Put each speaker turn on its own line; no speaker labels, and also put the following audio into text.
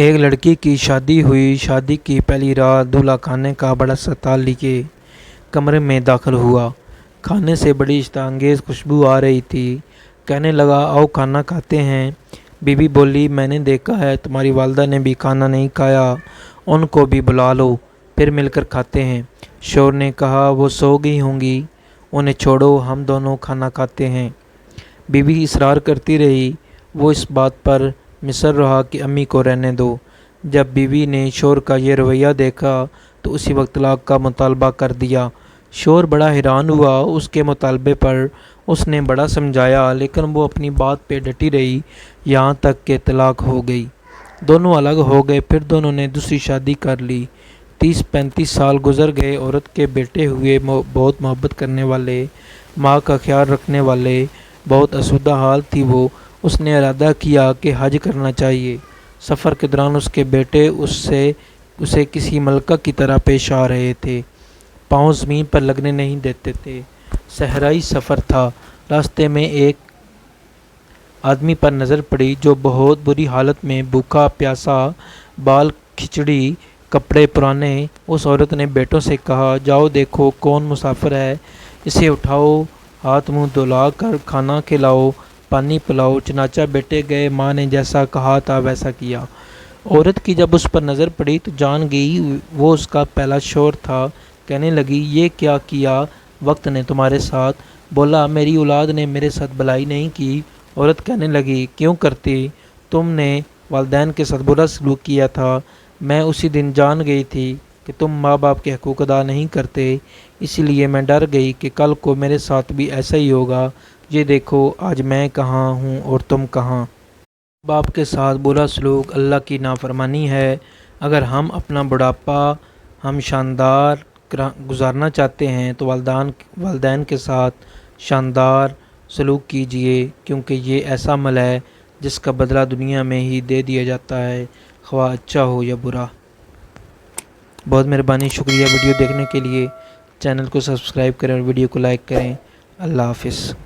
ایک لڑکی کی شادی ہوئی۔ شادی کی پہلی رات دولہا کھانے کا بڑا ساتھ لیے کمرے میں داخل ہوا۔ کھانے سے بڑی اشتہا انگیز خوشبو آ رہی تھی۔ کہنے لگا، آؤ کھانا کھاتے ہیں۔ بی بی بولی، میں نے دیکھا ہے تمہاری والدہ نے بھی کھانا نہیں کھایا، ان کو بھی بلا لو، پھر مل کر کھاتے ہیں۔ شوہر نے کہا، وہ سو گئی ہوں گی، انہیں چھوڑو، ہم دونوں کھانا کھاتے ہیں۔ بی بی اصرار کرتی رہی۔ وہ اس بات پر مصر رہا کہ امی کو رہنے دو۔ جب بیوی نے شوہر کا یہ رویہ دیکھا تو اسی وقت طلاق کا مطالبہ کر دیا۔ شوہر بڑا حیران ہوا۔ اس کے مطالبے پر اس نے بڑا سمجھایا، لیکن وہ اپنی بات پہ ڈٹی رہی، یہاں تک کہ طلاق ہو گئی۔ دونوں الگ ہو گئے۔ پھر دونوں نے دوسری شادی کر لی۔ 30-35 سال گزر گئے۔ عورت کے بیٹے ہوئے، بہت محبت کرنے والے، ماں کا خیال رکھنے والے، بہت آسودہ حال تھی وہ۔ اس نے ارادہ کیا کہ حج کرنا چاہیے۔ سفر کے دوران اس کے بیٹے اسے کسی ملکہ کی طرح پیش آ رہے تھے۔ پاؤں زمین پر لگنے نہیں دیتے تھے۔ صحرائی سفر تھا۔ راستے میں ایک آدمی پر نظر پڑی جو بہت بری حالت میں بھوکا پیاسا، بال کھچڑی، کپڑے پرانے۔ اس عورت نے بیٹوں سے کہا، جاؤ دیکھو کون مسافر ہے، اسے اٹھاؤ، ہاتھ منہ دھلا کر کھانا کھلاؤ، پانی پلاؤ۔ چنانچہ بیٹے گئے، ماں نے جیسا کہا تھا ویسا کیا۔ عورت کی جب اس پر نظر پڑی تو جان گئی وہ اس کا پہلا شوہر تھا۔ کہنے لگی، یہ کیا کیا وقت نے تمہارے ساتھ؟ بولا، میری اولاد نے میرے ساتھ بھلائی نہیں کی۔ عورت کہنے لگی، کیوں کرتی؟ تم نے والدین کے ساتھ برا سلوک کیا تھا۔ میں اسی دن جان گئی تھی کہ تم ماں باپ کے حقوق ادا نہیں کرتے، اسی لیے میں ڈر گئی کہ کل کو میرے ساتھ بھی ایسا ہی ہوگا۔ یہ دیکھو آج میں کہاں ہوں اور تم کہاں۔ ماں باپ کے ساتھ برا سلوک اللہ کی نافرمانی ہے۔ اگر ہم اپنا بڑھاپا ہم شاندار گزارنا چاہتے ہیں تو والدین کے ساتھ شاندار سلوک کیجیے، کیونکہ یہ ایسا عمل ہے جس کا بدلہ دنیا میں ہی دے دیا جاتا ہے، خواہ اچھا ہو یا برا۔ بہت مہربانی، شکریہ ویڈیو دیکھنے کے لیے۔ چینل کو سبسکرائب کریں اور ویڈیو کو لائک کریں۔ اللہ حافظ۔